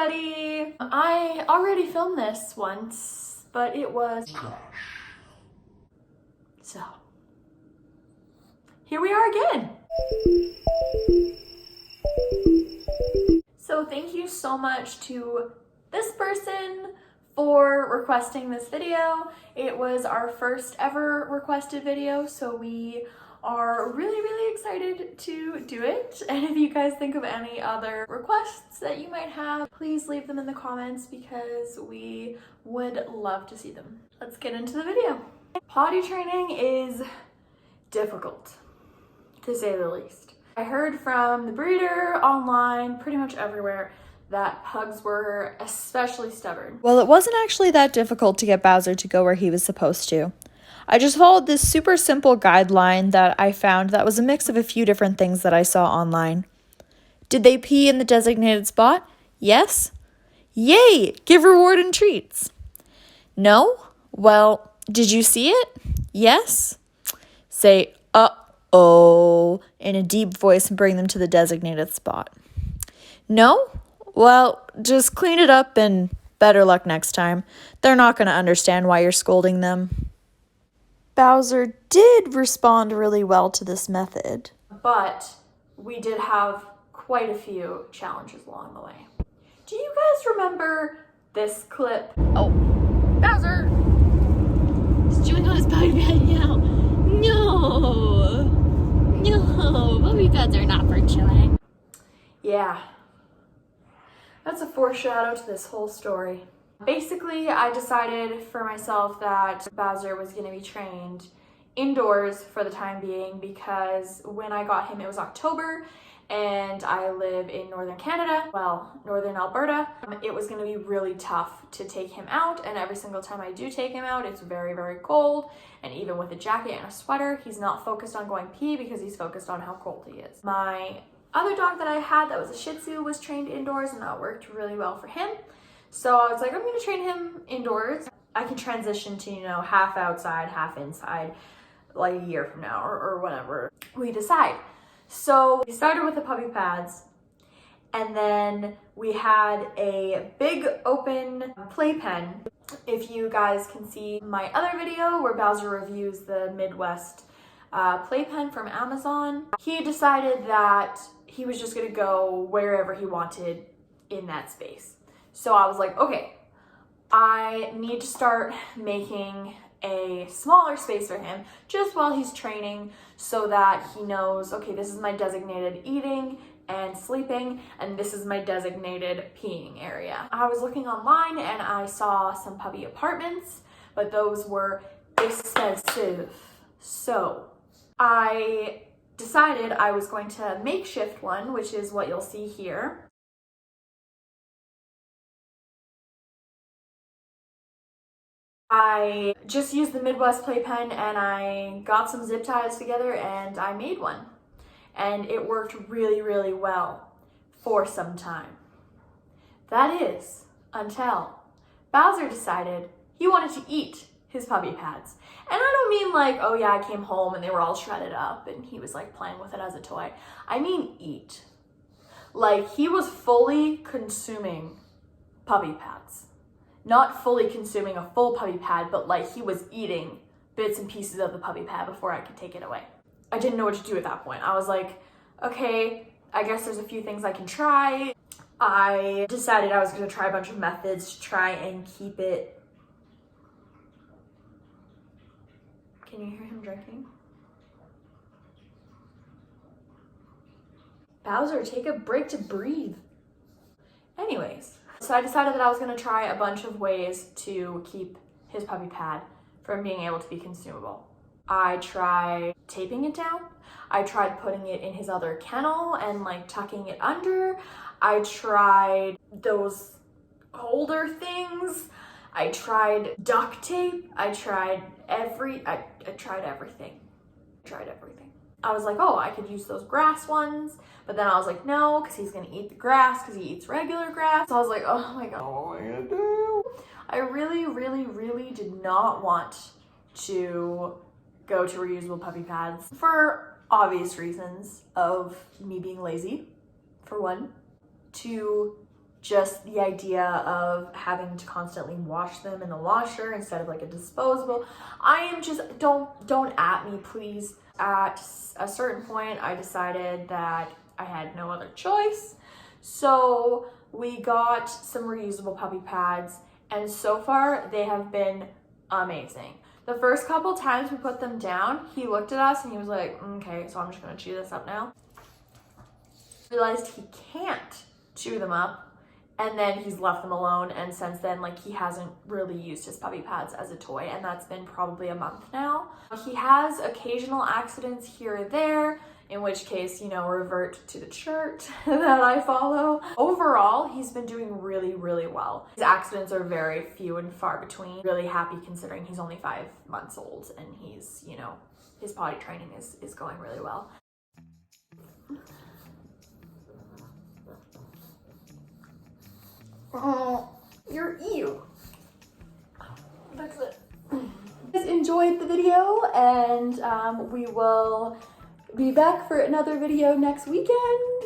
everybody! I already filmed this once, but it was trash. So, here we are again. So thank you so much to this person for requesting this video. It was our first ever requested video, so we are really excited to do it. And if you guys think of any other requests that you might have, please leave them in the comments because we would love to see them. Let's get into the video. Potty training is difficult, to say the least. I heard from the breeder, online, pretty much everywhere, that pugs were especially stubborn. Well, it wasn't actually that difficult to get Bowser to go where he was supposed to. I just followed this super simple guideline that I found that was a mix of a few different things that I saw online. Did they pee in the designated spot? Yes. Yay! Give reward and treats. No? Well, did you see it? Yes. Say, uh-oh, in a deep voice and bring them to the designated spot. No? Well, just clean it up and better luck next time. They're not going to understand why you're scolding them. Bowser did respond really well to this method. But we did have quite a few challenges along the way. Do you guys remember this clip? Oh, Bowser! He's chewing on his potty pad now. No, potty pads are not for chewing. Yeah. That's a foreshadow to this whole story. Basically, I decided for myself that Bowser was going to be trained indoors for the time being because when I got him, it was October and I live in northern Canada, well, northern Alberta. It was going to be really tough to take him out, and every single time I do take him out, it's very cold, and even with a jacket and a sweater, he's not focused on going pee because he's focused on how cold he is. My other dog that I had that was a Shih Tzu was trained indoors, and that worked really well for him. So I was like, I'm going to train him indoors. I can transition to, half outside, half inside, like a year from now or whenever we decide. So we started with the puppy pads, and then we had a big open playpen. If you guys can see my other video where Bowser reviews the Midwest playpen from Amazon, he decided that he was just going to go wherever he wanted in that space. So I was like, okay, I need to start making a smaller space for him just while he's training so that he knows, okay, this is my designated eating and sleeping, and this is my designated peeing area. I was looking online and I saw some puppy apartments, but those were expensive. So I decided I was going to makeshift one, which is what you'll see here. I just used the Midwest playpen and I got some zip ties together and I made one. And it worked really well for some time. That is until Bowser decided he wanted to eat his puppy pads. And I don't mean like, oh yeah, I came home and they were all shredded up and he was like playing with it as a toy. I mean eat. Like he was fully consuming puppy pads. Not fully consuming a full puppy pad, but like he was eating bits and pieces of the puppy pad before I could take it away. I didn't know what to do at that point. I was like, okay, I guess there's a few things I can try. I decided I was going to try a bunch of methods to try and keep it. Can you hear him drinking? Bowser, take a break to breathe. Anyways, so I decided that I was going to try a bunch of ways to keep his puppy pad from being able to be consumable. I tried taping it down. I tried putting it in his other kennel and like tucking it under. I tried those holder things. I tried duct tape. I tried everything. I tried everything. I was like, oh, I could use those grass ones. But then I was like, no, because he's going to eat the grass because he eats regular grass. So I was like, oh my God, what am I going to do? I really did not want to go to reusable puppy pads for obvious reasons of me being lazy, for one. 2, just the idea of having to constantly wash them in the washer instead of like a disposable. I am just, don't at me, please. At a certain point, I decided that I had no other choice. So we got some reusable puppy pads, and so far they have been amazing. The first couple times we put them down, he looked at us and he was like, okay, so I'm just gonna chew this up now. Realized he can't chew them up, and then he's left them alone, and since then, like, he hasn't really used his puppy pads as a toy, and that's been probably a month now. He has occasional accidents here or there, in which case, you know, revert to the chart that I follow. Overall, he's been doing really, really well. His accidents are very few and far between. Really happy considering he's only 5 months old, and he's, you know, his potty training is going really well. Oh, you're ew. That's it. Guys enjoyed the video, and we will be back for another video next weekend.